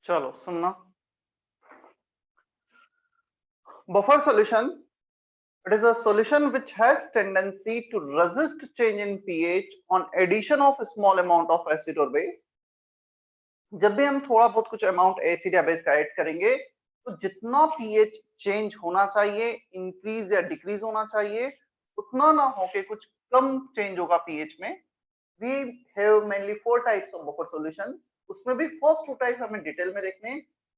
चलो सुनना। Buffer solution, it is a solution which has tendency to resist change in pH on addition of a small amount of acid or base. जब भी हम थोड़ा बहुत कुछ अमाउंट एसिड या बेस का ऐड करेंगे तो जितना पीएच चेंज होना चाहिए, इंक्रीज या डिक्रीज होना चाहिए, उतना ना होके कुछ कम चेंज होगा पीएच में। We have mainly 4 types of buffer solution. उसमें भी फर्स्ट 2 टाइप हमें डिटेल में देखने,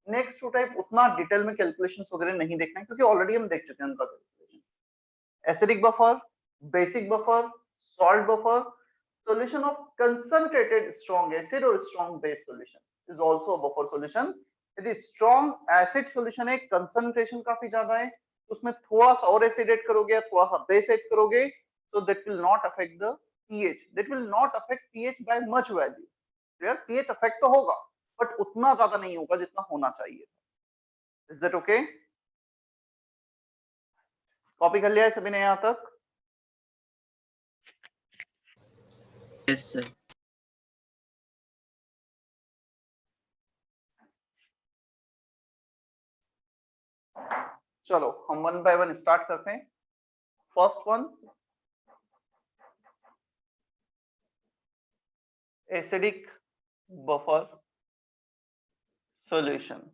नेक्स्ट 2 टाइप उतना डिटेल में कैलकुलेशंस वगैरह नहीं देखना है क्योंकि ऑलरेडी हम देख चुके हैं उनका calculation. Acidic buffer, basic buffer, salt buffer, solution of concentrated strong acid or strong base solution is also a buffer solution. यदि strong acid solution है, concentration काफी ज्यादा है, उसमें थोड़ा सा और acid ऐड करोगे या थोड़ा सा base ऐड करोगे, so that will not affect the pH. That will not affect pH by much value. यार pH affect तो होगा, but उतना ज्यादा नहीं होगा जितना होना चाहिए। Is that okay? कॉपी कर लिया है सभी ने यहाँ तक? Yes sir. चलो हम वन बाय वन स्टार्ट करते हैं। First one, acidic buffer solution.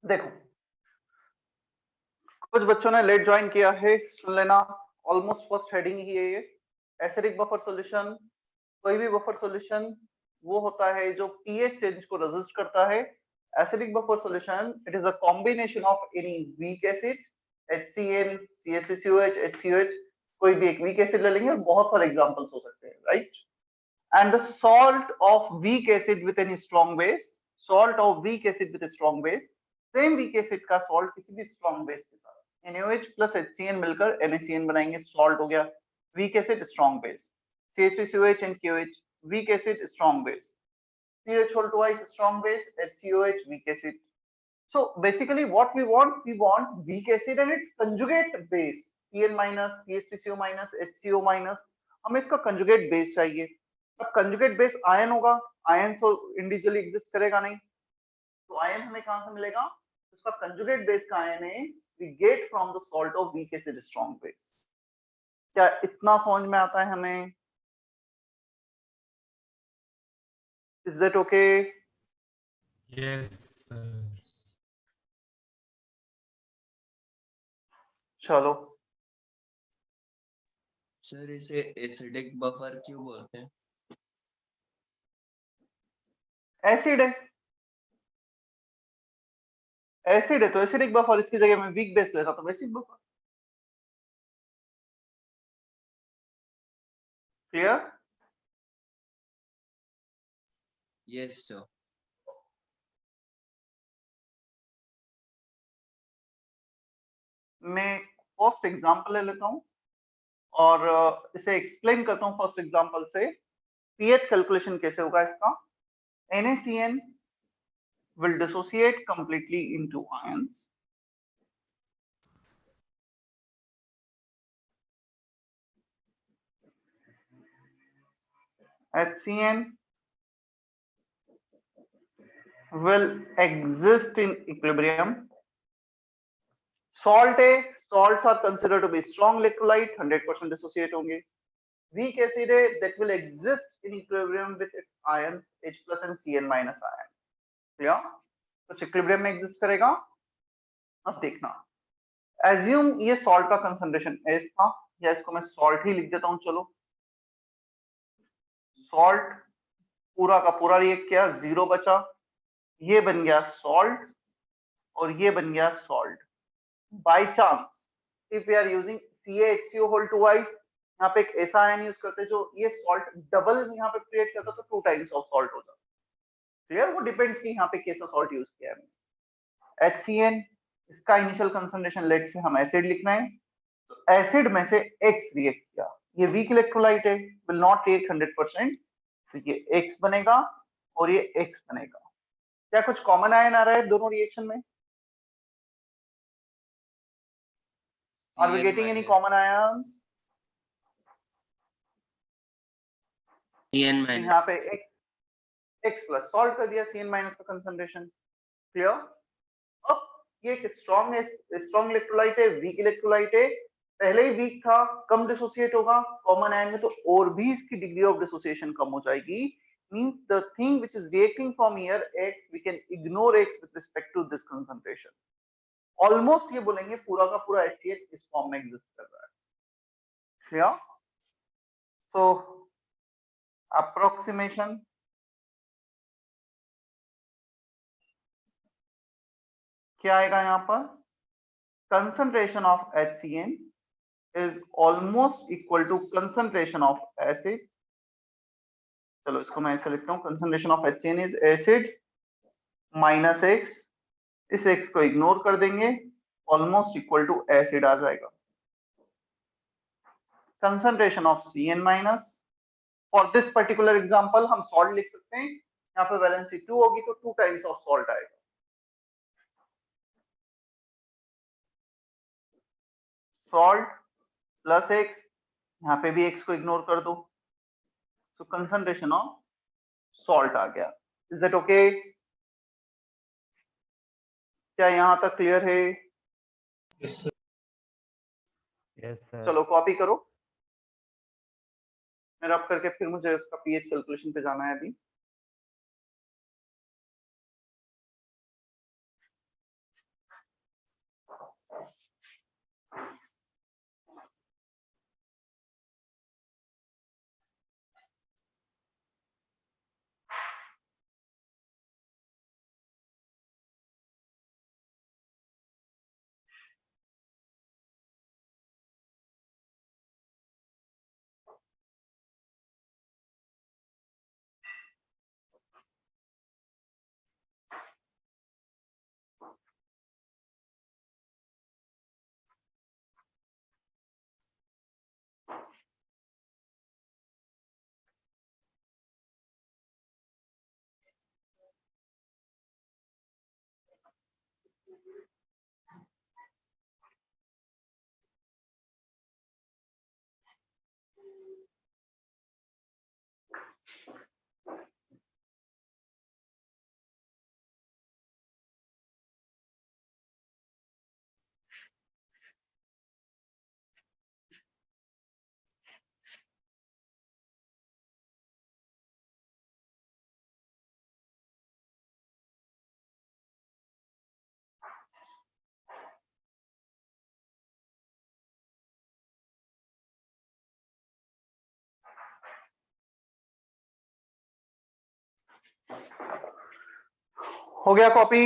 देखो कुछ बच्चों ने लेट ज्वाइन किया है, सुन लेना। ऑलमोस्ट फर्स्ट हेडिंग ही है ये। एसिडिक बफर सॉल्यूशन, कोई भी बफर सॉल्यूशन वो होता है जो पीएच चेंज को रेजिस्ट करता है। Acidic buffer solution, it is a combination of any weak acid, HCl, CH3COH, HCOH, कोई भी एक वीक एसिड ले लेंगे और बहुत सारे एग्जांपल्स हो सकते हैं, right? And the salt of weak acid with any strong base, salt of weak acid with strong base, same weak acid का सॉल्ट किसी भी स्ट्रॉन्ग बेस के साथ NaOH प्लस HCl मिलकर NaCN बनाएंगे, सॉल्ट हो गया। Week acid strong base, CH3COH and KOH, weak acid strong base, CH2 twice strong base, HCOH weak acid. So basically what we want weak acid and its conjugate base, Cl minus, CH3CO minus, HCO minus, हमें इसका conjugate base चाहिए। अब conjugate base ion होगा, ion तो individually exist करेगा नहीं, तो ion हमें कहां से मिलेगा? उसका conjugate base का आयन है we get from the salt of weak acid strong base। क्या इतना समझ में आता है हमें? Is that okay? Yes, sir. चलो सर इसे एसिडिक बफर क्यों बोलते हैं? एसिड है, एसिड है तो एसिडिक बफर, इसकी जगह मैं वीक बेस लेता तो basic buffer. Clear? Yes, sir. मैं फर्स्ट एग्जांपल ले लेता हूं और इसे एक्सप्लेन करता हूं फर्स्ट एग्जांपल से। पीएच कैलकुलेशन कैसे होगा इसका। NaCN will dissociate completely into ions. HCN will exist in equilibrium. Salt है, salts are considered to be strong electrolyte, 100% dissociate होंगे. Weak acid है, that will exist in equilibrium with its ions H plus and Cn minus ion. Clear? तो equilibrium में exist करेगा. अब देखना. Assume ये salt का concentration S था, या इसको मैं salt ही लिख देता हूं. चलो. Salt पूरा का पूरा रिएक्ट किया, 0 बचा. ये बन गया salt और ये बन गया salt. By chance if we are using CaHCO whole twice, यहाँ पे एक ऐसा आयन यूज करते हैं जो ये सॉल्ट डबल यहाँ पे क्रिएट करता तो 2 टाइम्स ऑफ सॉल्ट हो जाता. क्लियर? वो डिपेंड्स कि यहाँ पे कैसा सॉल्ट यूज किया है. HCN इसका इनिशियल कंसंट्रेशन लेट से हम एसिड लिखना है, तो एसिड में से X रिएक्ट किया. ये वीक इलेक्ट्रोलाइट है, विल नॉट रिएक्ट 100%, तो ये X बनेगा और ये X बनेगा. क्या कुछ कॉमन आयन आ रहा है दोनों रिएक्शन में? Are we getting any common ion? CN minus. यहाँ पे X प्लस सॉल्ट कर दिया, CN माइनस का कंसंट्रेशन. क्लियर? अब ये एक स्ट्रॉन्ग इलेक्ट्रोलाइट है, वीक इलेक्ट्रोलाइट है. पहले ही वीक था, कम डिसोसिएट होगा कॉमन आयन में, तो और भी इसकी डिग्री ऑफ डिसोसिएशन कम हो जाएगी. Means the thing which is reacting from here X, we can ignore X with respect to this concentration. Almost ये बोलेंगे पूरा का पूरा HCl इस फॉर्म में एग्जिस्ट कर रहा है. क्लियर? सो approximation क्या आएगा यहाँ पर? concentration of HCN is almost equal to concentration of acid. चलो इसको मैं ऐसे लिखता हूँ, concentration of HCN is acid minus X. इस X को इग्नोर कर देंगे, almost equal to acid आ जाएगा. concentration of CN minus, for this particular example हम salt लिख सकते हैं. यहाँ पे वैलेंसी 2 होगी तो 2 टाइम्स ऑफ सॉल्ट आएगा. सॉल्ट प्लस X, यहाँ पे भी X को इग्नोर कर दो, तो कंसंट्रेशन ऑफ सॉल्ट आ गया. Is that okay? क्या यहाँ तक क्लियर है? Yes, sir. Yes, sir. चलो कॉपी करो. मैं रब करके फिर मुझे उसका पीएच कैलकुलेशन पे जाना है अभी. हो गया कॉपी?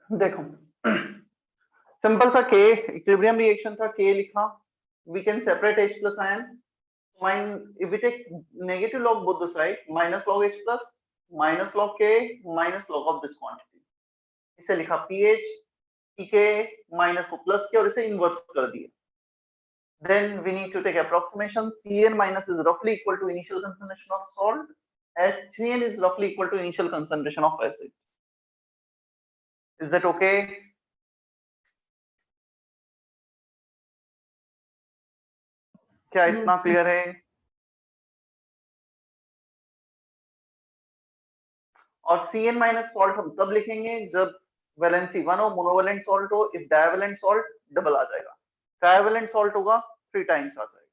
देखो सिंपल सा के इक्विलिब्रियम रिएक्शन था, के लिखा, we can separate H plus ion. If we take negative log both the side, minus log H plus, minus log K, minus log of this quantity. इसे लिखा pH, pK माइनस को plus किया और इसे inverse कर दिया. Then we need to take approximation. Cn minus is roughly equal to initial concentration of salt. HCl is roughly equal to initial concentration of acid. Is that okay? क्या इतना clear है? और Cn minus salt हम तब लिखेंगे जब valency 1 हो, monovalent salt हो. इफ डाइवैलेंट सॉल्ट डबल आ जाएगा, ट्राइवैलेंट सॉल्ट होगा 3 टाइम्स आ जाएगा.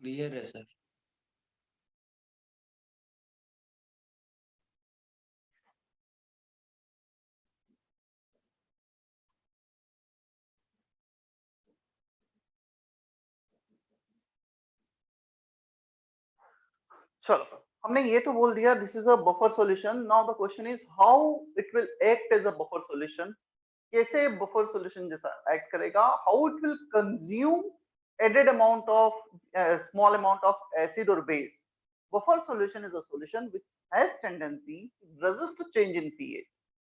क्लियर है सर. चलो हमने ये तो बोल दिया this is a buffer solution. Now the question is how it will act as a buffer solution. कैसे बफर सॉल्यूशन जैसा एक्ट करेगा? How it will consume added amount of small amount of acid or base. Buffer solution is a solution which has tendency to resist change in pH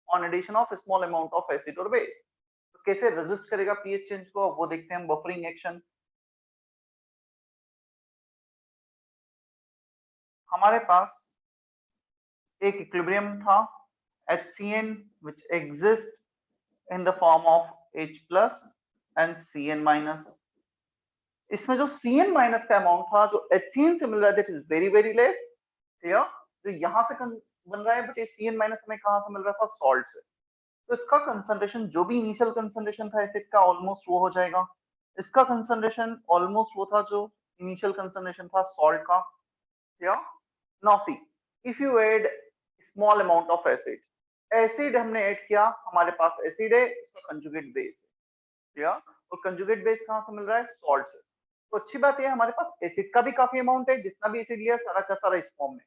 on addition of a small amount of acid or base. तो कैसे resist करेगा pH change को, वो देखते हैं हम buffering action. हमारे पास एक इक्विलिब्रियम था HCN which exists in the form of H plus and Cn minus. इसमें जो Cn माइनस का अमाउंट था जो HCN से मिल रहा है that is very very less. जो यहाँ से बन रहा है, बट ये Cn माइनस हमें कहाँ से मिल रहा था? सॉल्ट से. तो इसका कंसंट्रेशन जो भी इनिशियल कंसंट्रेशन था एसिड का ऑलमोस्ट वो हो जाएगा. इसका कंसंट्रेशन ऑलमोस्ट वो था जो इनिशियल कंसंट्रेशन था सॉल्ट का. Now see if you add small amount of acid, acid हमने ऐड किया, हमारे पास एसिड है, इसका कंजुगेट बेस है. और कंजुगेट बेस कहाँ से मिल रहा है? सॉल्ट से। तो अच्छी बात है, हमारे पास एसिड का भी काफी अमाउंट है, जितना भी एसिड लिया सारा का सारा इस फॉर्म में,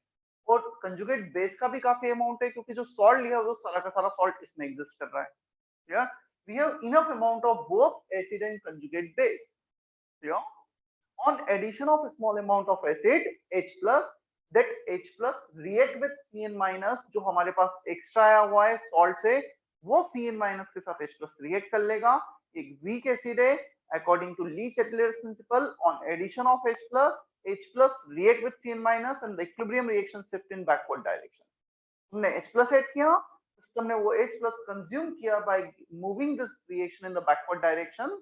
और कंजुगेट बेस का भी काफी अमाउंट है, क्योंकि जो सॉल्ट लिया वो सारा का सारा सॉल्ट इसमें एग्जिस्ट कर रहा है। Yeah, we have enough amount of both acid and conjugate base. Yeah. On addition of a small amount of acid H plus, that H plus react with Cn minus, जो हमारे पास extra आया हुआ है salt से, वो Cn minus के साथ H plus react कर लेगा। एक वीक एसिड है, according to Lee-Chatelain's principle, on addition of H plus react with Cn minus and the equilibrium reaction shift in backward direction. हमने H plus ऐड किया, system ने वो H plus कंज्यूम किया by moving this reaction in the backward direction.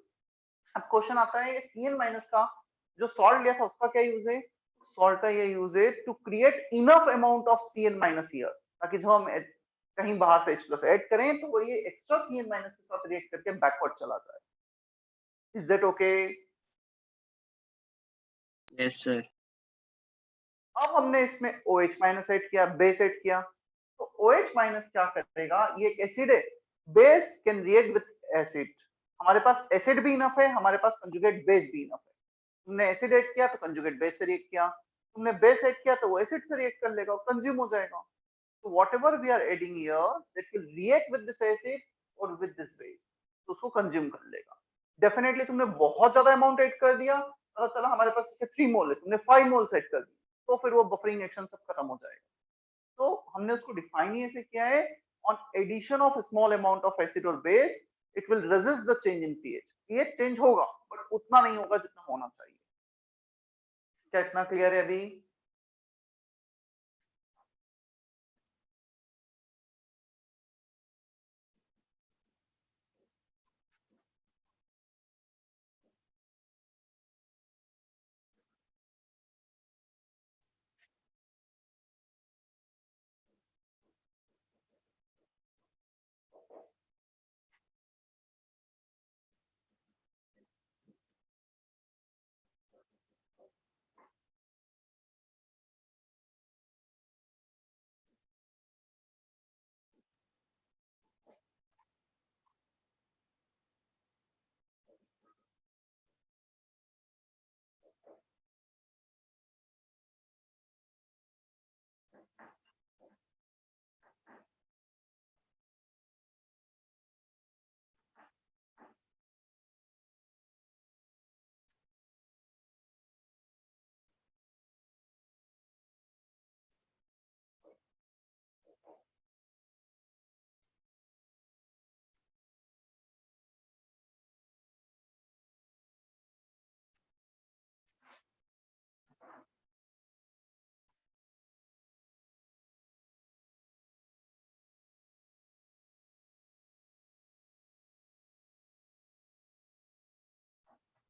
अब question आता है, Cn minus का जो सॉल्ट लिया था उसका क्या यूज है? सॉल्ट का ये यूज है to create enough amount of Cn minus here, ताकि जब हम कहीं बाहर से H plus ऐड करें तो वो ये एक्स्ट्रा Cn माइनस के साथ रिएक्ट करके बैकवर्ड चला जाए। Is that okay? Yes sir. अब हमने इसमें OH माइनस ऐड किया, बेस ऐड किया, तो OH माइनस क्या करेगा? ये एक एसिड है, base can react with acid. हमारे पास एसिड भी इनफ है, हमारे पास कंजुगेट बेस भी इनफ है। तुमने एसिड ऐड किया तो कंजुगेट बेस से रिएक्ट किया, तुमने बेस ऐड किया तो वो एसिड से रिएक्ट कर लेगा और कंज्यूम हो जाएगा। तो whatever we are adding here that will react with this acid और विद दिस बेस, तो उसको कंज्यूम कर लेगा। डेफिनेटली तुमने बहुत ज्यादा अमाउंट ऐड कर दिया, पता चला हमारे पास 3 मोल है, तुमने 5 मोल ऐड कर दी, तो फिर वो बफरिंग एक्शन सब खत्म हो जाएगा। तो हमने उसको डिफाइन ही ऐसे किया है, on addition of small amount of acid or base it will resist the change in pH. PH change होगा बट उतना नहीं होगा जितना होना चाहिए। क्या इतना क्लियर है अभी?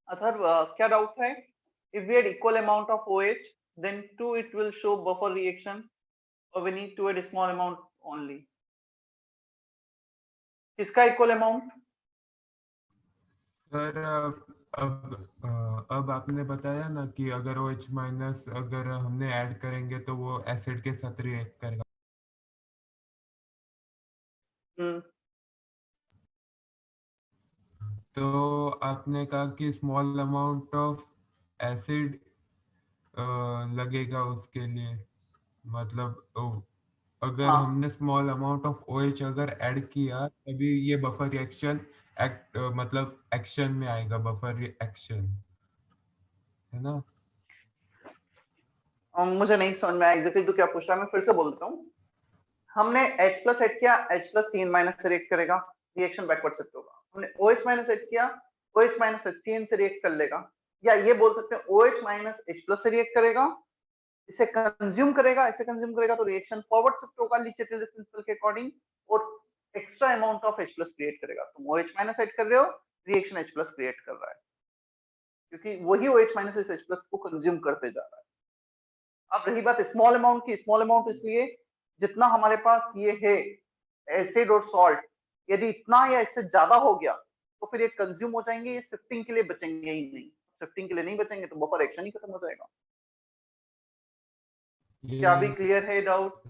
अथर्व, क्या डाउट है? If we add equal amount of OH then too it will show buffer reaction, or we need to add small amount only? किसका इक्वल अमाउंट? सर अब आपने बताया ना कि अगर OH माइनस अगर हमने ऐड करेंगे तो वो एसिड के साथ रिएक्ट करेगा। तो आपने कहा कि स्मॉल अमाउंट ऑफ एसिड लगेगा उसके लिए, मतलब अगर हाँ, हमने स्मॉल अमाउंट ऑफ OH अगर ऐड किया तभी ये बफर रिएक्शन मतलब एक्शन में आएगा, बफर रिएक्शन, है ना? मुझे नहीं समझ में आया एग्जैक्टली तो क्या पूछ रहा है, मैं फिर से बोल देता हूँ। हमने H plus ऐड किया, H plus Cn माइनस से रिएक्ट करेगा, रिएक्शन बैकवर्ड शिफ्ट होगा। हमने OH माइनस ऐड किया, OH माइनस Cn से रिएक्ट कर लेगा, या ये बोल सकते हैं OH माइनस H plus से रिएक्ट करेगा, इसे कंज्यूम करेगा, इसे कंज्यूम करेगा तो रिएक्शन फॉरवर्ड शिफ्ट होगा ली-चैटलेस प्रिंसिपल के अकॉर्डिंग, और extra amount of H plus create करेगा। तुम OH माइनस ऐड कर रहे हो, रिएक्शन H plus क्रिएट कर रहा है, क्योंकि वही OH माइनस इस H plus को कंज्यूम करते जा रहा है। अब रही बात स्मॉल अमाउंट की, स्मॉल अमाउंट इसलिए जितना हमारे पास ये है एसिड और सॉल्ट, यदि इतना या इससे ज्यादा हो गया तो फिर ये कंज्यूम हो जाएंगे, ये शिफ्टिंग के लिए बचेंगे ही नहीं। शिफ्टिंग के लिए नहीं बचेंगे तो बफर एक्शन ही खत्म हो जाएगा। क्या अभी क्लियर है डाउट?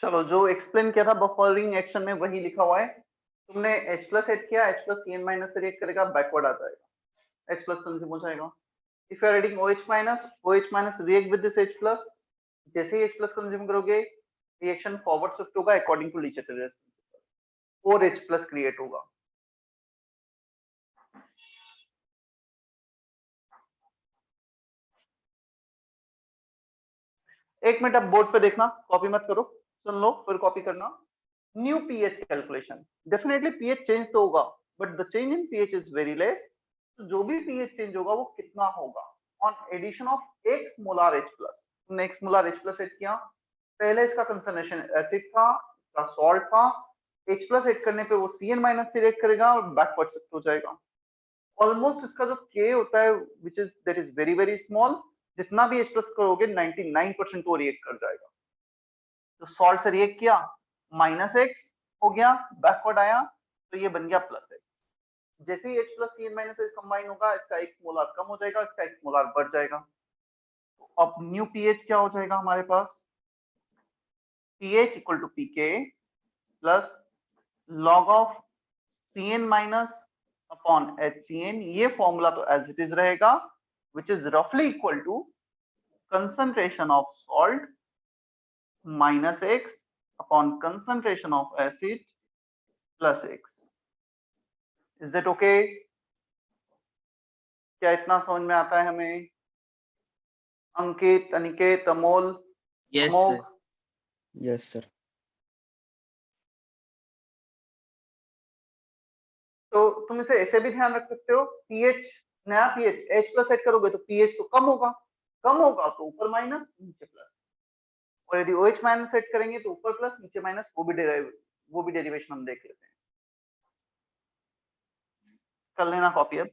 चलो, जो एक्सप्लेन किया था बफरिंग एक्शन में वही लिखा हुआ है। तुमने H प्लस एड किया, H प्लस Cn माइनस से रिएक्ट करेगा, बैकवर्ड आ जाएगा, H प्लस कंज्यूम हो जाएगा। If you are adding OH minus react with this H plus, जैसे ही H प्लस कंज्यूम करोगे रिएक्शन फॉरवर्ड शिफ्ट होगा according to Le Chatelier's principle, और H प्लस क्रिएट होगा। एक मिनट अब बोर्ड पे देखना, कॉपी मत करो, सुन लो फिर कॉपी करना। New pH calculation, definitely pH change तो होगा, but the change in pH is very less. तो जो भी पीएच चेंज होगा वो कितना होगा on addition of x molar H plus. तुमने x molar H plus add किया, पहले इसका कंसंट्रेशन एसिड था, इसका सॉल्ट था, H प्लस ऐड करने पे वो Cn माइनस से रिएक्ट करेगा और बैकवर्ड शिफ्ट हो जाएगा। ऑलमोस्ट इसका जो K होता है which is that is very very small, जितना भी H प्लस करोगे 99% वो रिएक्ट कर जाएगा। तो सॉल्ट से रिएक्ट किया, माइनस एक्स हो गया, बैकवर्ड आया तो ये बन गया प्लस एक्स। जैसे ही H plus Cn minus x combine होगा, इसका एक्स मोलार कम हो जाएगा, इसका एक्स मोलार बढ़ जाएगा। तो अब न्यू पीएच क्या हो जाएगा हमारे पास, pH equal to pK plus log of Cn minus upon HCN। ये फॉर्मूला तो एज इट इज रहेगा, विच इज रफली equal to concentration of salt minus X upon concentration of acid plus x. Is that okay? क्या इतना समझ में आता है हमें? Ankit, Aniket, Amol, yes Amogh, sir. Yes sir. तो तुम इसे ऐसे भी ध्यान रख सकते हो, पीएच, नया पीएच H प्लस सेट करोगे तो पीएच तो कम होगा, कम होगा तो ऊपर माइनस नीचे प्लस, और यदि OH माइनस सेट करेंगे तो ऊपर प्लस नीचे माइनस, वो भी डेरिवेशन हम देख लेते हैं। कर लेना कॉपी अब।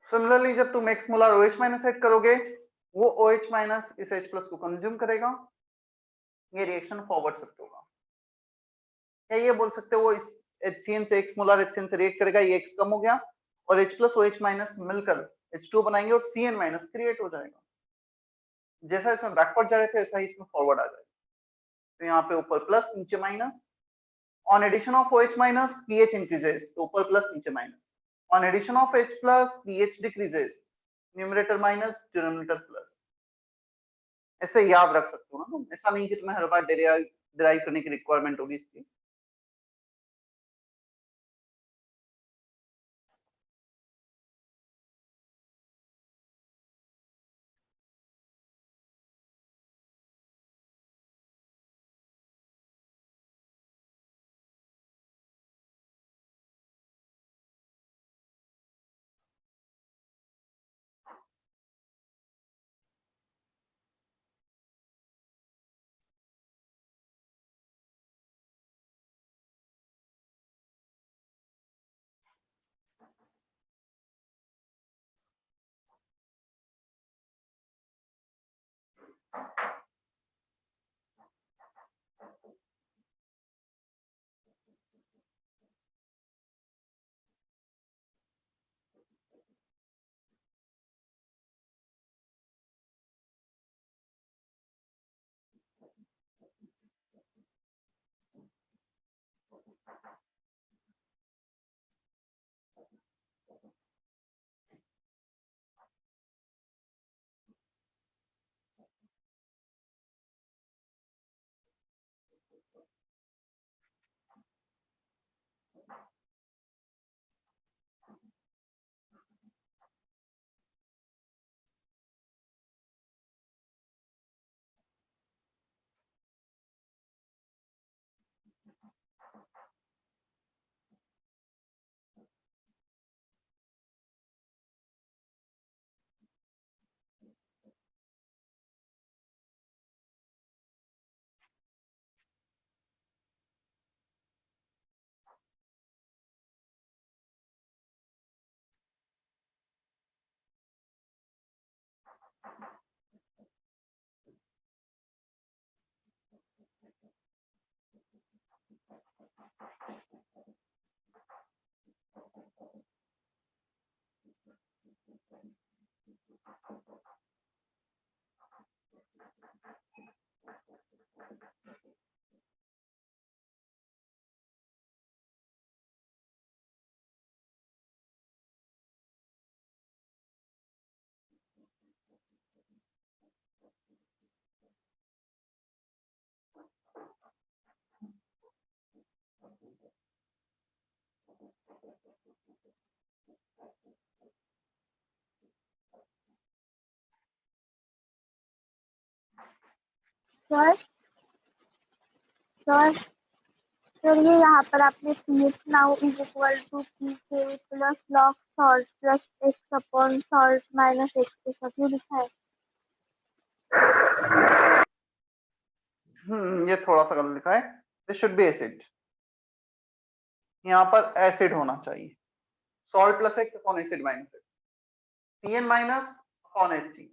सिमिलरली जब तुम x मोलर OH माइनस ऐड करोगे, वो OH माइनस इस H प्लस को कंज्यूम करेगा, ये रिएक्शन फॉरवर्ड शिफ्ट होगा। या ये बोल सकते हो वो इस HCN से x मोलर HCN से रिएक्ट करेगा, ये x कम हो गया और H प्लस OH माइनस मिलकर H2 बनाएंगे और CN माइनस क्रिएट हो जाएगा। जैसा इसमें बैकवर्ड जा रहे थे वैसा ही इसमें फॉरवर्ड आ जाएगा। तो यहाँ पे ऊपर प्लस नीचे minus. On addition of OH minus pH increases, तो ऊपर प्लस नीचे minus. On addition of H plus pH decreases, numerator minus denominator plus. ऐसे याद रख सकते हो ना तुम, ऐसा नहीं कि तुम्हें हर बार डिराइव करने की रिक्वायरमेंट होगी इसकी। सर सर सर ये यहाँ पर आपने pH now is equal to pK plus log salt plus x upon salt minus x ऐसा क्यों लिखा है? ये थोड़ा सा गलत लिखा है। दिस शुड बी एसिड, यहाँ पर एसिड होना चाहिए। Salt plus x upon acid minus x, CN minus upon HC।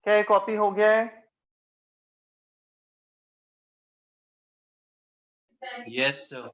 क्या ये कॉपी हो गया है? Yes, sir.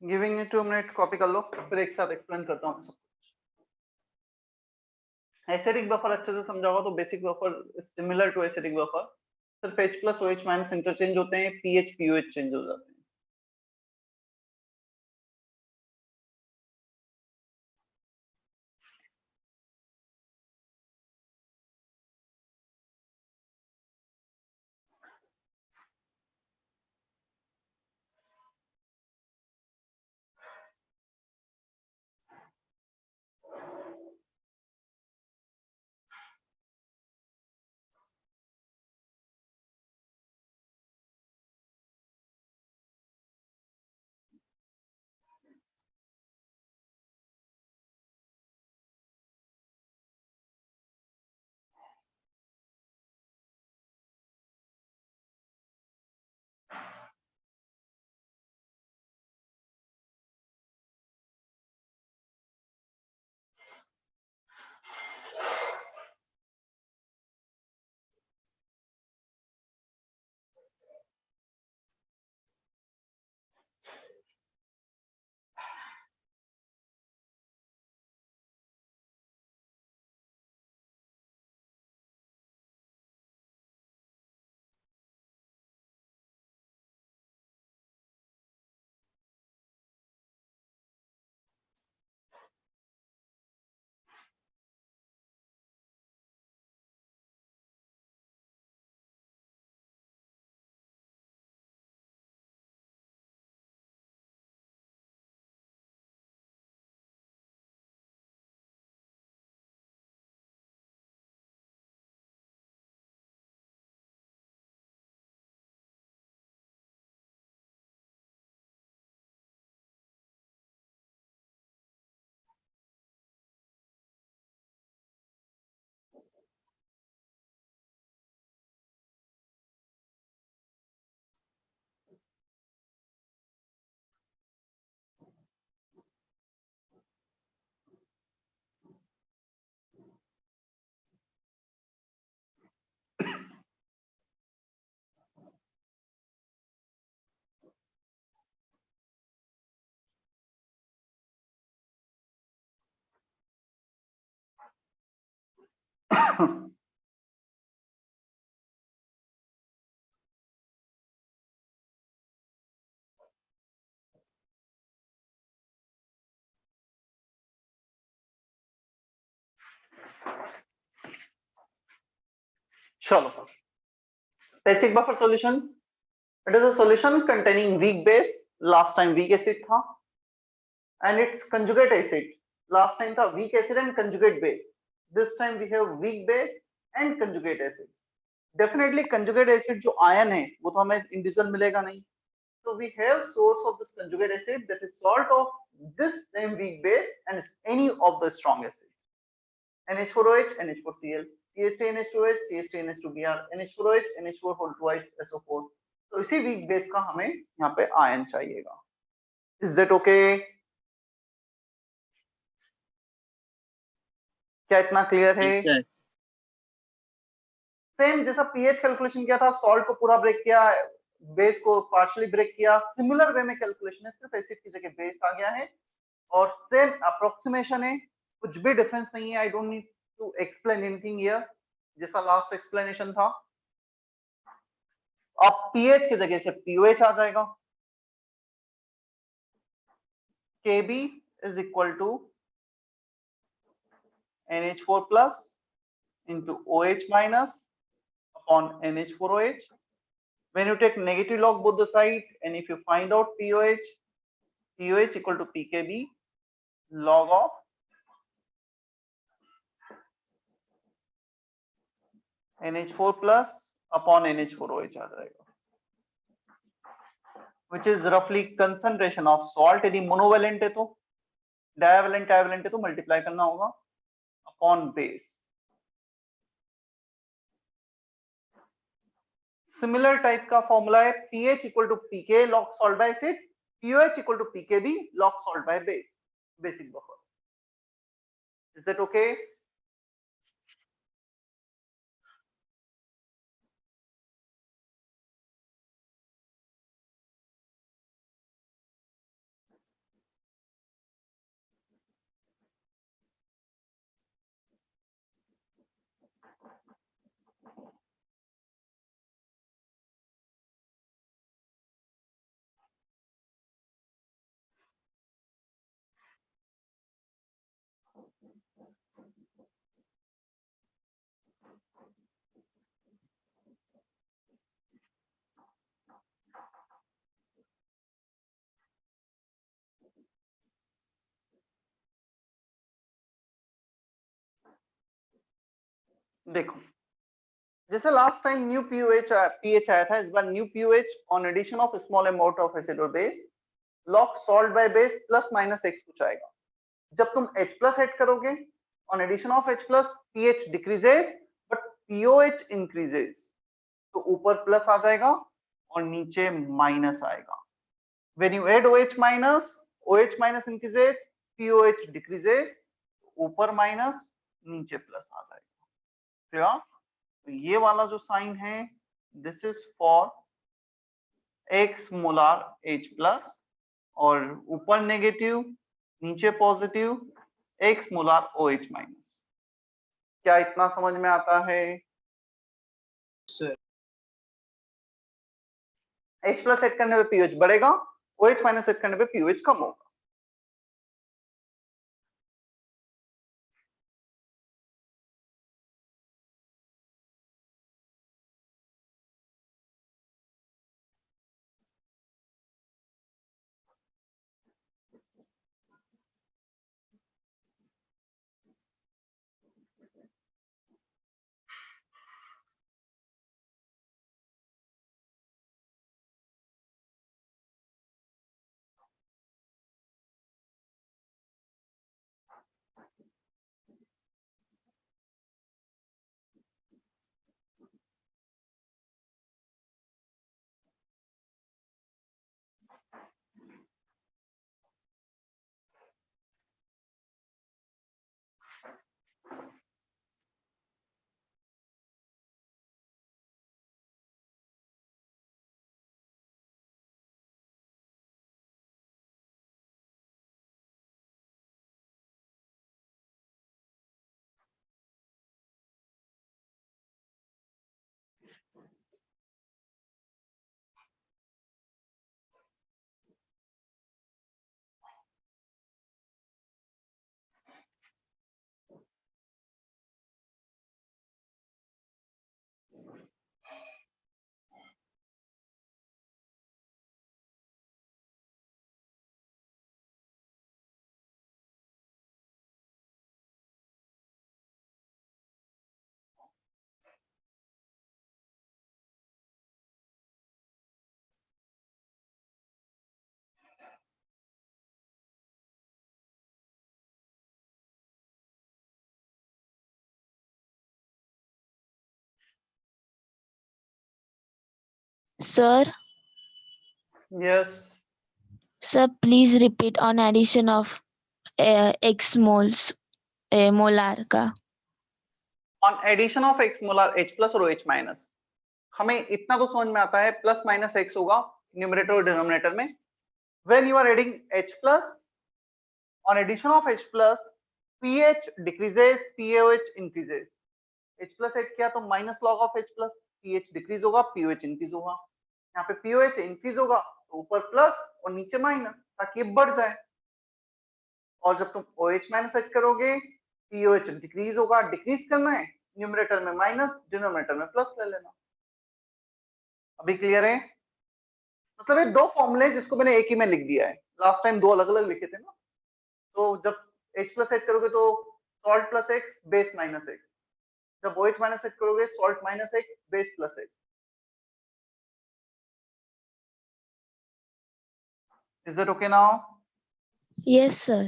Giving you 2 minute, copy कर लो, फिर एक साथ एक्सप्लेन करता हूँ सब कुछ। एसिडिक बफर अच्छे से समझा होगा तो basic buffer similar to acidic buffer, सिर्फ H plus OH minus interchange होते हैं, पीएच पीओएच चेंज हो जाते हैं। चलो, basic buffer solution, it is a solution containing weak base, last time weak acid था, and its conjugate acid, last time था weak acid and conjugate base, this time we have weak base and conjugate acid. Definitely conjugate acid जो ion है वो तो हमें individual मिलेगा नहीं, so we have source of this conjugate acid, that is salt of this same weak base and any of the strong acid, NH4OH, NH4Cl, CH3NH2OH, CH3NH2Br, NH4OH, NH4 whole twice SO4. तो इसी weak base का हमें यहाँ पे ion चाहिएगा. Is that okay? क्या इतना clear है? Yes, sir. सेम जैसा पीएच कैलकुलेशन किया था, सॉल्ट को पूरा ब्रेक किया, बेस को पार्शियली ब्रेक किया, सिमिलर वे में कैलकुलेशन है, सिर्फ एसिड की जगह बेस आ गया है और सेम अप्रोक्सीमेशन है, कुछ भी डिफरेंस नहीं है. I don't need to explain anything here, जैसा लास्ट एक्सप्लेनेशन था. अब पीएच की जगह से पीओएच आ जाएगा. Kb is equal to NH4 plus into OH minus upon NH4OH. When you take negative log both the side, and if you find out POH equal to pKb log of NH4 plus upon NH4OH आ जाएगा, which is roughly concentration of salt. यदि monovalent है तो, divalent है तो multiply करना होगा upon base. Similar type का formula है pH equal to pK log salt by acid, pOH equal to pKb log salt by base, basic buffer. Is that okay? देखो, जैसे लास्ट टाइम न्यू पीएच आया था, इस बार new pOH on addition of small amount of acid or base log salt by base plus minus x कुछ आएगा। जब तुम H प्लस ऐड करोगे on addition of H plus pH decreases but POH increases, तो ऊपर plus आ जाएगा और नीचे माइनस आएगा। When you add OH minus increases, POH decreases, ऊपर माइनस नीचे प्लस आ जाएगा। क्लियर? तो ये वाला जो साइन है this is for X molar H plus और ऊपर नेगेटिव नीचे positive X molar OH minus. क्या इतना समझ में आता है? H प्लस सेट करने पे pH बढ़ेगा, OH माइनस सेट करने पे pH कम होगा। Sir, Yes. sir, please repeat on addition of x moles molar का. On addition of X molar H plus और OH माइनस, हमें इतना तो समझ में आता है प्लस माइनस X होगा न्यूमरेटर और डिनोमिनेटर में। When you are adding H plus on addition of H plus pH decreases POH increases. H plus add किया तो minus log of H plus, pH decrease होगा POH इंक्रीज होगा। यहाँ पे POH increase होगा तो ऊपर प्लस और नीचे माइनस ताकि ये बढ़ जाए। और जब तुम OH माइनस ऐड करोगे POH डिक्रीज होगा, डिक्रीज करना है न्यूमरेटर में माइनस डिनोमिनेटर में प्लस ले लेना। अभी क्लियर है? मतलब ये दो फॉर्मूले जिसको मैंने एक ही में लिख दिया है, लास्ट टाइम दो अलग अलग लिखे थे ना। तो जब H प्लस ऐड करोगे तो salt plus x base minus x, जब OH माइनस ऐड करोगे salt minus x base plus x. Is that okay now? Yes, sir.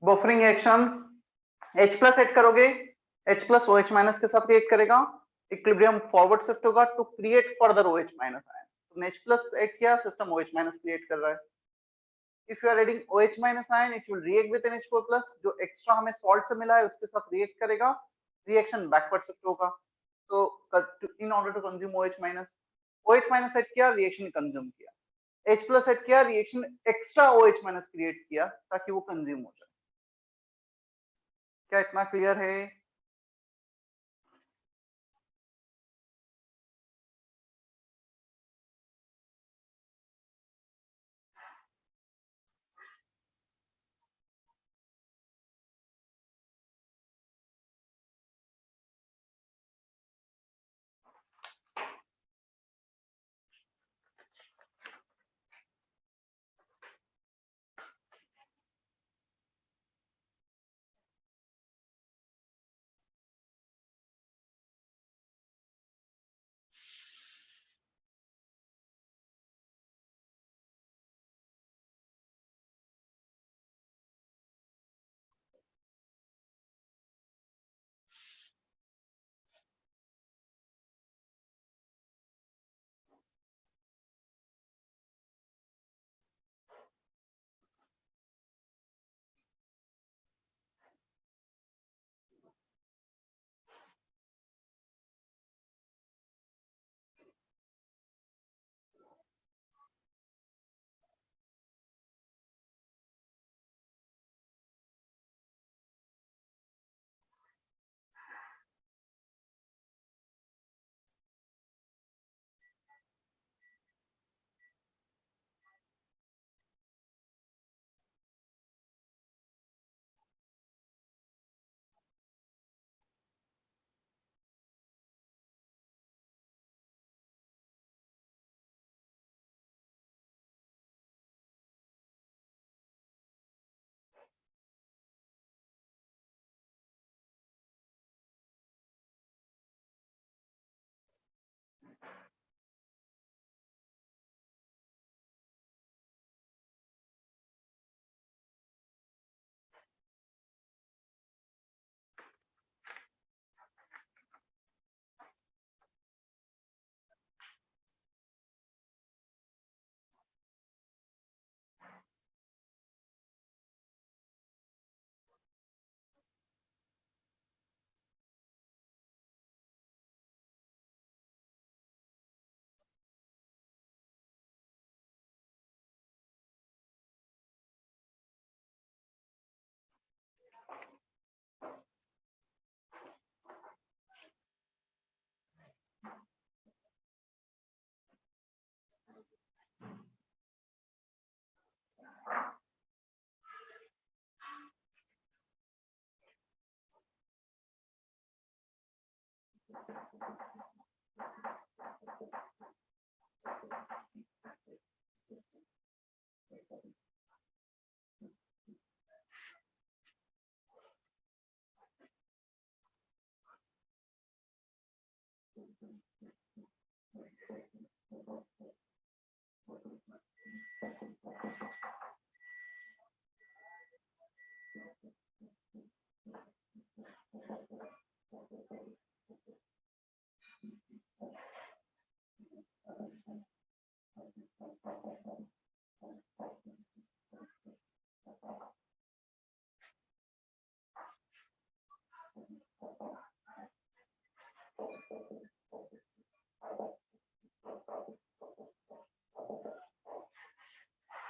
Buffering action H plus add करोगे, H प्लस OH माइनस के साथ react करेगा, equilibrium forward shift होगा to create further OH minus ion. तो H plus add किया, system OH minus create कर रहा है। If you are adding OH minus ion, it will react with NH4 plus, जो एक्स्ट्रा हमें salt से मिला है उसके साथ रिएक्ट करेगा, रिएक्शन बैकवर्ड शिफ्ट होगा। तो in order to consume OH minus, OH minus add किया, रिएक्शन कंज्यूम किया, H प्लस ऐड किया, reaction extra OH minus create किया ताकि वो कंज्यूम हो जाए। क्या इतना क्लियर है?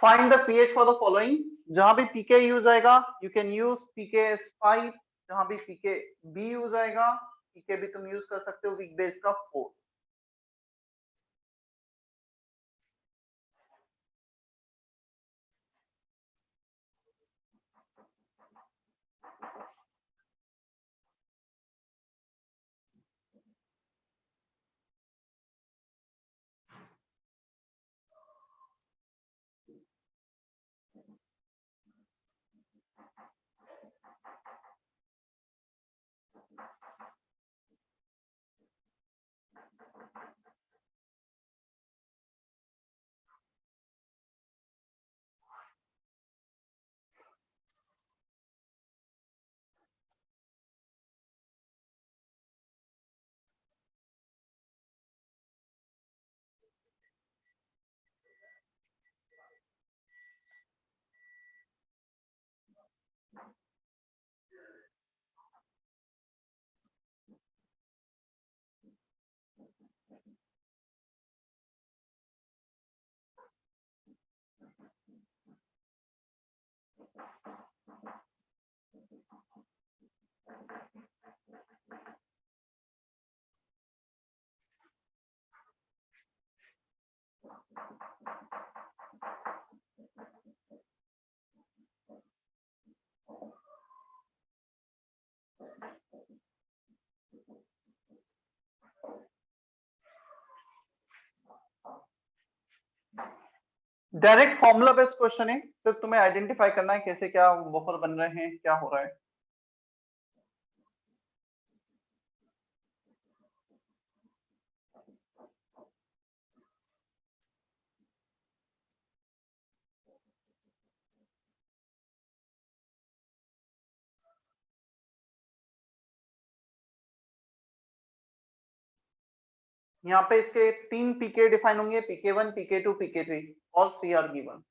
Find the pH for the following. जहां भी पीके यूज आएगा यू कैन यूज PKS5, जहां भी पीके बी यूज आएगा पीके भी तुम यूज कर सकते हो वीक बेस का 4। डायरेक्ट फॉर्मूला बेस्ड क्वेश्चन है, सिर्फ तुम्हें आइडेंटिफाई करना है कैसे क्या बफर बन रहे हैं, क्या हो रहा है। यहाँ पे इसके 3 पीके डिफाइन होंगे, pk1, pk2, pk3, all 3 are given.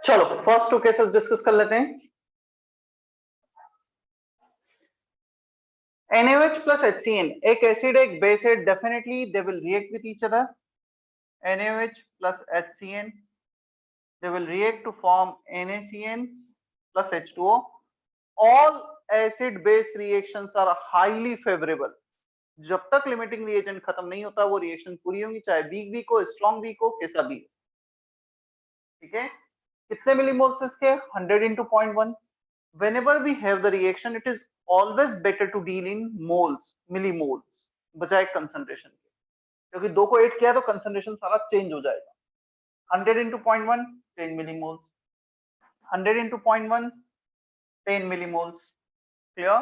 चलो फर्स्ट 2 केसेस डिस्कस कर लेते हैं। NaOH plus HCN, एक एसिड एक बेस है, definitely they will react with each other. NaOH plus HCN, they will react to form NaCN plus H2O. All acid base reactions are highly favorable. जब तक limiting reagent खत्म नहीं होता वो reaction पूरी होंगी, चाहे वीक हो, स्ट्रॉन्ग वीक हो, कैसा भी हो। ठीक है, कितने मिलीमोल्स इसके? 100 into 0.1। whenever we have the reaction it is always better to deal in moles, millimoles बजाय कंसंट्रेशन के, क्योंकि दो को ऐड किया तो कंसंट्रेशन सारा चेंज हो जाएगा। 100 into 0.1 10 millimoles, 100 into 0.1 10 millimoles, clear?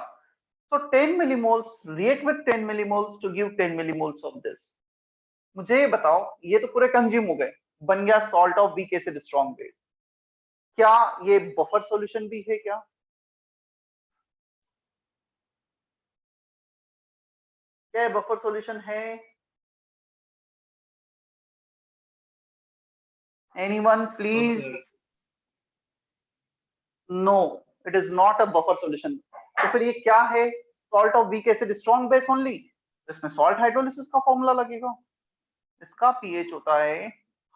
So 10 millimoles react with 10 millimoles to give 10 millimoles of this। मुझे ये बताओ, ये तो पूरे कंज्यूम हो गए, बन गया salt of weak acid strong base. क्या ये बफर सॉल्यूशन भी है क्या? क्या बफर सॉल्यूशन है? Anyone please? sir. No, it is not a buffer solution. तो फिर ये क्या है? Salt of weak acid strong base only. इसमें सॉल्ट हाइड्रोलिसिस का फॉर्मूला लगेगा। इसका पीएच होता है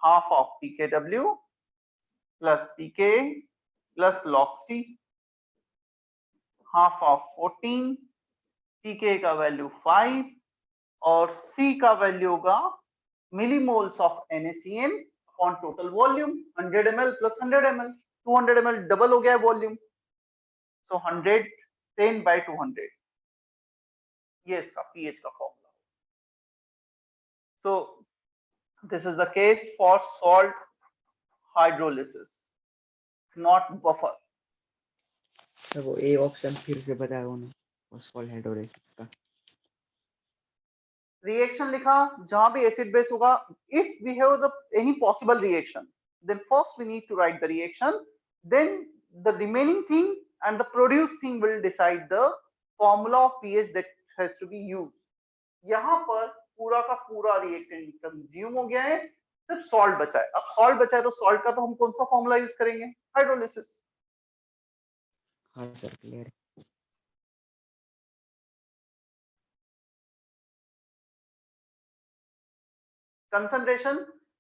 हाफ ऑफ pKw प्लस pK प्लस log C, half of 14, pK का वैल्यू 5 और C का वैल्यू होगा millimoles of NaCN upon total volume 100 ml plus 100 ml, 200 ml double हो गया है वॉल्यूम, सो 110/200 ये इसका पीएच का formula. So this is the case for salt hydrolysis, not buffer. Sir वो ए ऑप्शन फिर से बताया उन्होंने सॉल्ट हाइड्रोलिसिस का। रिएक्शन लिखा जहां भी एसिड बेस होगा, if we have the any possible reaction then first we need to write the reaction, then the remaining thing and the produced thing will decide the formula of pH that has to be used. यहाँ पर पूरा का पूरा reactant consume हो गया है, सिर्फ salt बचा है। अब सॉल्ट बचा है तो सॉल्ट का तो हम कौन सा फॉर्मूला यूज करेंगे? हाइड्रोलिसिस। हाँ sir clear. concentration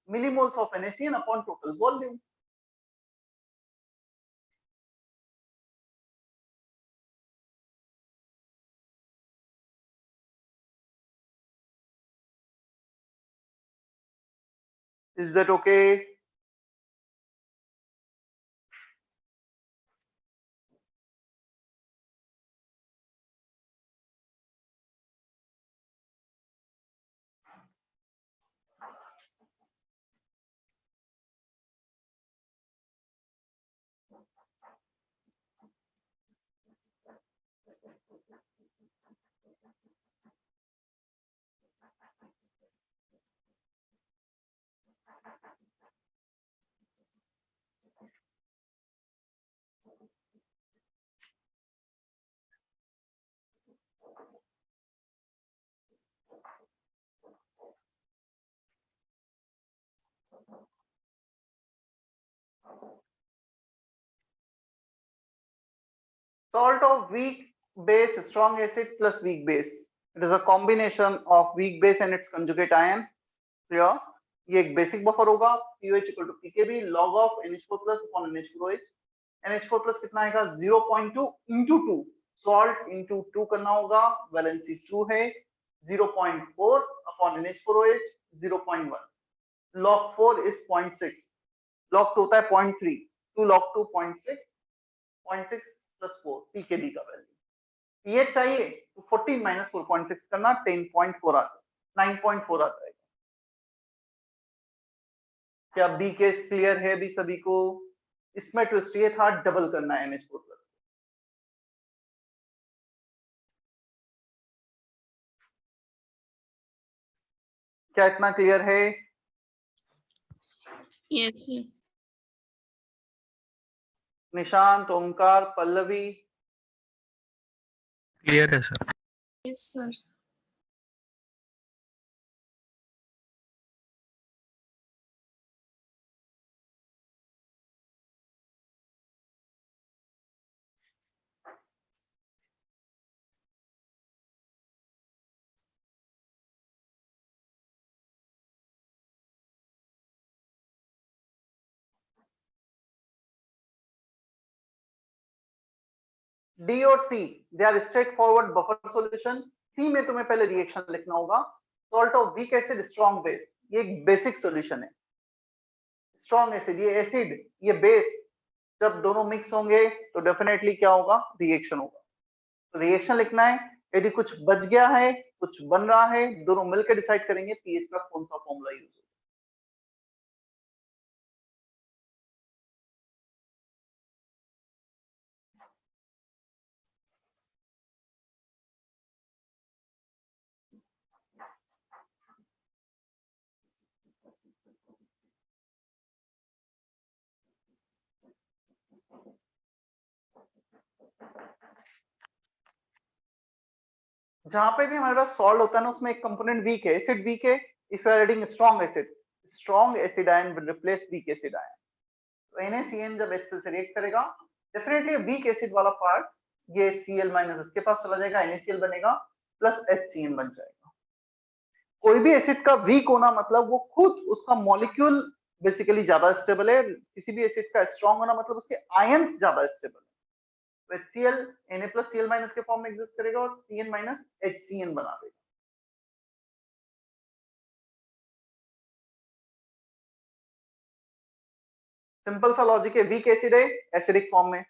millimoles of NaCN upon total volume. Is that okay? Salt of weak base, strong acid plus weak base. It is a combination of weak base and its conjugate ion. Clear? ये एक basic buffer होगा। pH equal to pKb log of NH4 plus upon NH4OH. NH4 plus कितना आएगा? 0.2 into 2. Salt into 2 करना होगा, valency 2 है। 0.4 upon NH4OH 0.1. Log 4 is 0.6. Log 2 होता है 0.3. 2 log 2 0.6. 0.6 plus 4 pKb का वैल्यू। pH चाहिए तो 14 minus 4.6 करना, 10.4 आता है, 9.4 आता है। क्या बी केस क्लियर है भी सभी को? इसमें ट्विस्ट ये था डबल करना है NH4 प्लस। क्या इतना क्लियर है? Yes. निशांत, ओमकार, पल्लवी? क्लियर है सर। Yes, sir. डी और C they are straightforward buffer solution. C में तुम्हें पहले रिएक्शन लिखना होगा। Salt of weak acid strong base, ये एक बेसिक सॉल्यूशन है। स्ट्रॉन्ग एसिड, ये एसिड, ये बेस, जब दोनों मिक्स होंगे तो डेफिनेटली क्या होगा? रिएक्शन होगा। तो रिएक्शन लिखना है, यदि कुछ बच गया है, कुछ बन रहा है, दोनों मिलकर डिसाइड करेंगे पीएच का कौन सा फॉर्मूला यूज होगा। जहां पे भी हमारे पास सॉल्ट होता है ना, उसमें एक कंपोनेंट वीक है, एसिड वीक है। If you are adding strong acid, strong acid ion will replace weak acid ion. तो NaCN जब HCl से रिएक्ट करेगा, डेफिनेटली वीक एसिड वाला पार्ट ये Cl माइनस इसके पास चला जाएगा, NaCl बनेगा प्लस HCl बन जाएगा। कोई भी एसिड का वीक होना मतलब वो खुद उसका मॉलिक्यूल बेसिकली ज्यादा स्टेबल है, किसी भी एसिड का स्ट्रांग होना मतलब उसके आयंस ज्यादा स्टेबल है। तो HCl Na plus Cl minus के फॉर्म में एग्जिस्ट करेगा और Cn माइनस HCN बना देगा। सिंपल सा लॉजिक है, वीक एसिड है एसिडिक फॉर्म में,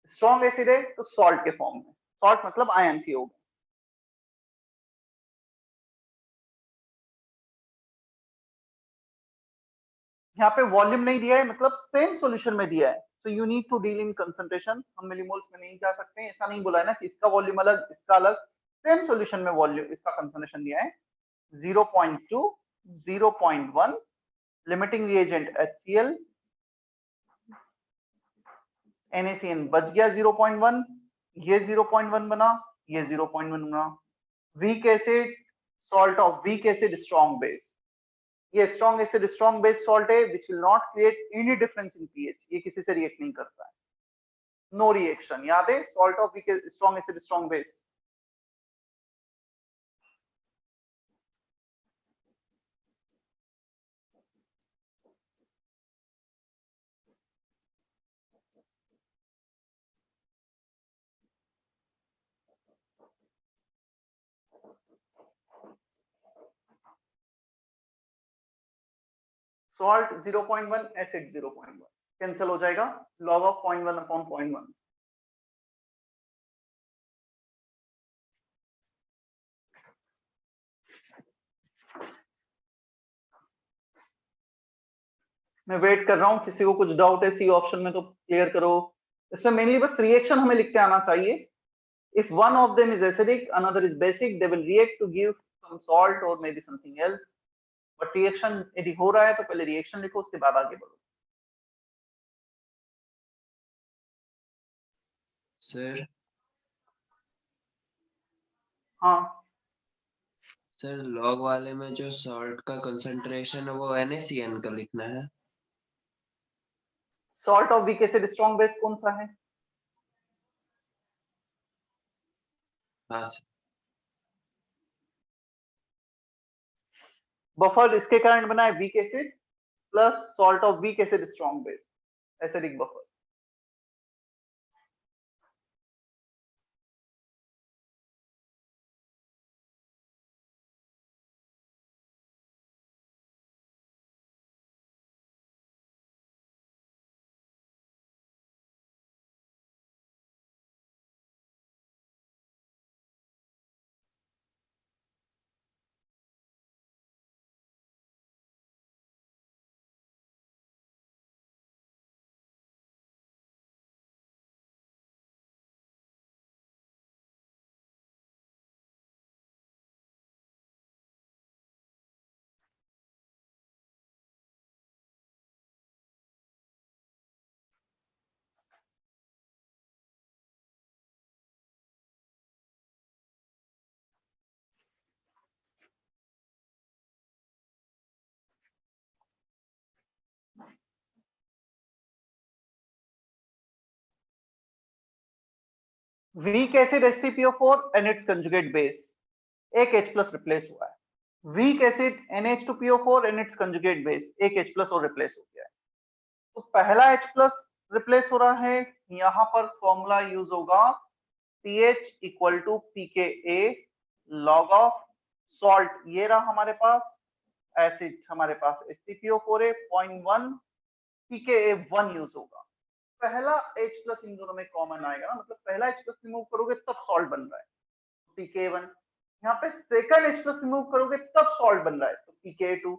स्ट्रॉन्ग एसिड है तो सॉल्ट के फॉर्म में, सॉल्ट मतलब आयंस ही होगा। यहाँ पे वॉल्यूम नहीं दिया है मतलब सेम सॉल्यूशन में दिया है, तो you need to deal in concentration. हम मिलीमोल्स में नहीं जा सकते हैं, ऐसा नहीं बोला है ना कि इसका वॉल्यूम अलग इसका अलग, सेम सॉल्यूशन में वॉल्यूम इसका कंसंट्रेशन दिया है 0.2 0.1 लिमिटिंग रिएजेंट HCl, NaCN बच गया 0.1, ये 0.1 बना, ये 0.1 बना। Weak acid salt of weak acid strong base, ये strong acid strong base salt है which will not create any difference in pH, ये किसी से रिएक्ट नहीं करता है, नो रिएक्शन। याद है salt of weak strong acid strong base. Salt 0.1 acid 0.1 cancel हो जाएगा, लॉग ऑफ 0.1 अपॉन 0.1। मैं वेट कर रहा हूं, किसी को कुछ डाउट है सी ऑप्शन में तो क्लियर करो। इसमें मेनली बस रिएक्शन हमें लिख के आना चाहिए। If one of them is acidic another is basic they will react to give some salt or maybe something else, but reaction यदि हो रहा है तो पहले रिएक्शन लिखो उसके बाद आगे बढ़ो। सर हाँ सर लॉग वाले में जो सॉल्ट का कंसंट्रेशन है वो NaCN का लिखना है। Salt of weak acid strong base कौन सा है? हाँ सर। बफर इसके कारण बना है weak acid plus salt of weak acid strong base, acidic buffer. Weak acid H3PO4 and it's conjugate base, एक H+ रिप्लेस हुआ है। Weak acid NH2PO4 and it's conjugate base, एक H+ और रिप्लेस हो गया है। तो पहला H+ रिप्लेस हो रहा है, यहां पर फॉर्मूला यूज होगा pH equal to pKa log of salt, ये रहा हमारे पास, एसिड हमारे पास H3PO4 है 0.1, pKa 1 यूज होगा। पहला H+ इन दोनों में कॉमन आएगा ना, मतलब पहला H+ रिमूव करोगे तब सॉल्ट बन रहा है तो pKa1। यहाँ पे सेकंड H+ रिमूव करोगे तब सॉल्ट बन रहा है तो pKa2।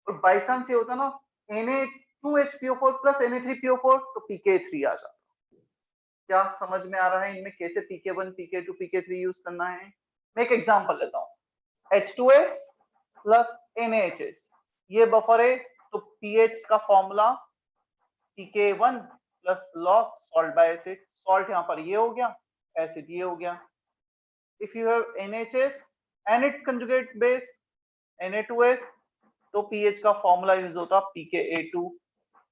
और बाई चांस ये होता ना Na2HPO4 प्लस Na3PO4 तो pKa3 आ जाता। क्या समझ में आ रहा है इनमें कैसे pK1 pK2 pK3 यूज करना है? मैं एक एग्जांपल लेता हूँ, H2S प्लस NaHS, ये बफर है तो pH का formula pK1 plus log salt bye acid, salt यहाँ पर ये हो गया, एसिड ये हो गया। If you have NaHS and it's conjugate base Na2S तो pH का फॉर्मूला यूज होता pKa2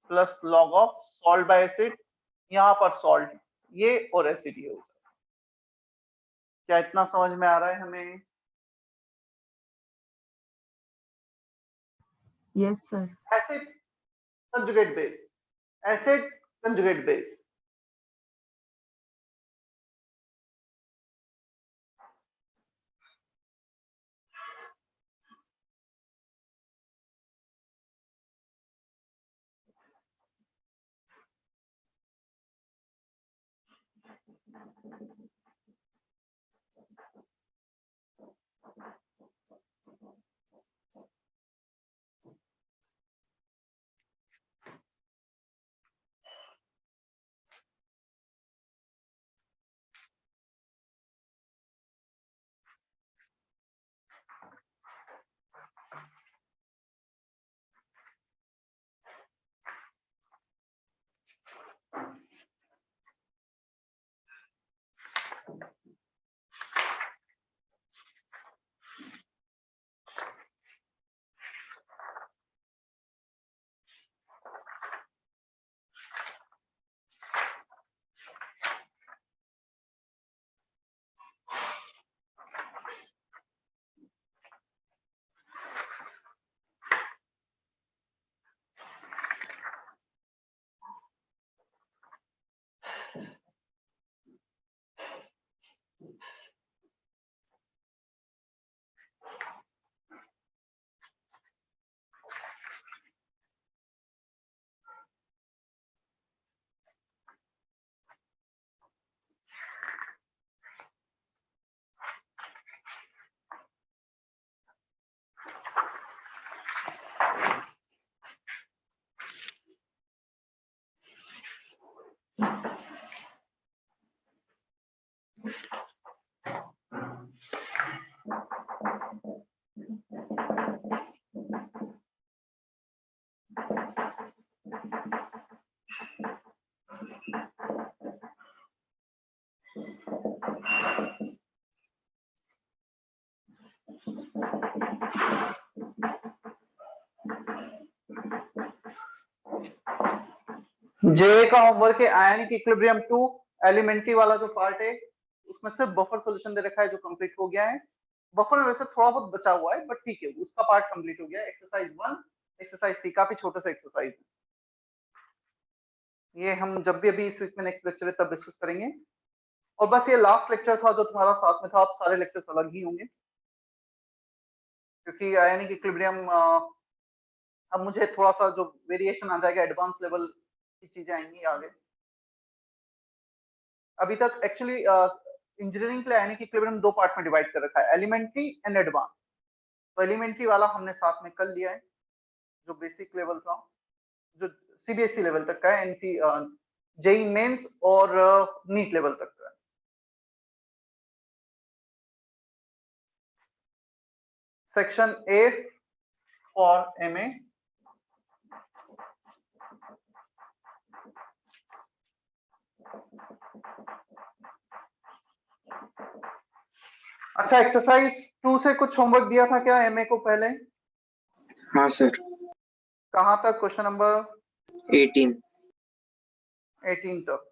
plus log of salt bye acid, यहाँ पर सॉल्ट ये और एसिड हो जाएगा। क्या इतना समझ में आ रहा है हमें? Yes, sir. Acid conjugate base, acid conjugate base. J का होमवर्क है आयनिक इक्विलिब्रियम 2 एलिमेंट्री वाला जो पार्ट है उसमें सिर्फ बफर सॉल्यूशन दे रखा है जो कंप्लीट हो गया है। बफर में वैसे थोड़ा बहुत बचा हुआ है बट ठीक है, उसका पार्ट कंप्लीट हो गया है। एक्सरसाइज 1, एक्सरसाइज 3 काफी छोटे से एक्सरसाइज है। ये हम जब भी अभी इस वीक में नेक्स्ट लेक्चर है तब डिस्कस करेंगे। और बस ये लास्ट लेक्चर था जो तुम्हारा साथ में था, आप सारे लेक्चर्स अलग ही होंगे क्योंकि आयनिक इक्विलिब्रियम अब मुझे थोड़ा सा जो वेरिएशन आ जाएगा, एडवांस लेवल की चीजें आएंगी आगे। अभी तक एक्चुअली इंजीनियरिंग के लिए आयनिक इक्विलिब्रियम 2 पार्ट में डिवाइड कर रखा है, एलिमेंट्री एंड एडवांस। तो एलिमेंट्री वाला हमने साथ में कर लिया है, जो बेसिक लेवल था, जो सीबीएसई लेवल तक का है, एनसी जेई मेंस और नीट लेवल तक का है। सेक्शन ए फॉर एमए, अच्छा एक्सरसाइज 2 से कुछ होमवर्क दिया था क्या एमए को पहले? हाँ सर। कहां तक? क्वेश्चन नंबर 18 तक।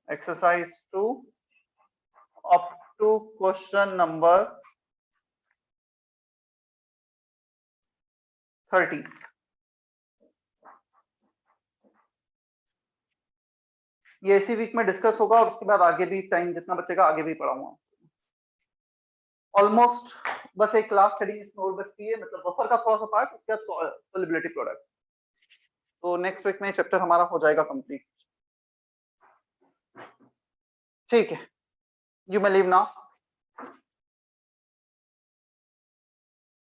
Exercise 2 up to question number 30। ये इसी वीक में डिस्कस होगा और उसके बाद आगे भी टाइम जितना बचेगा आगे भी पढ़ाऊंगा। ऑलमोस्ट बस एक लास्ट हेडिंग इसमें और बचती है, मतलब बफर का थोड़ा सा पार्ट, उसके बाद सॉल्युबिलिटी प्रोडक्ट। तो नेक्स्ट वीक में चैप्टर हमारा हो जाएगा कंप्लीट। ठीक है, यू मे लीव नाउ।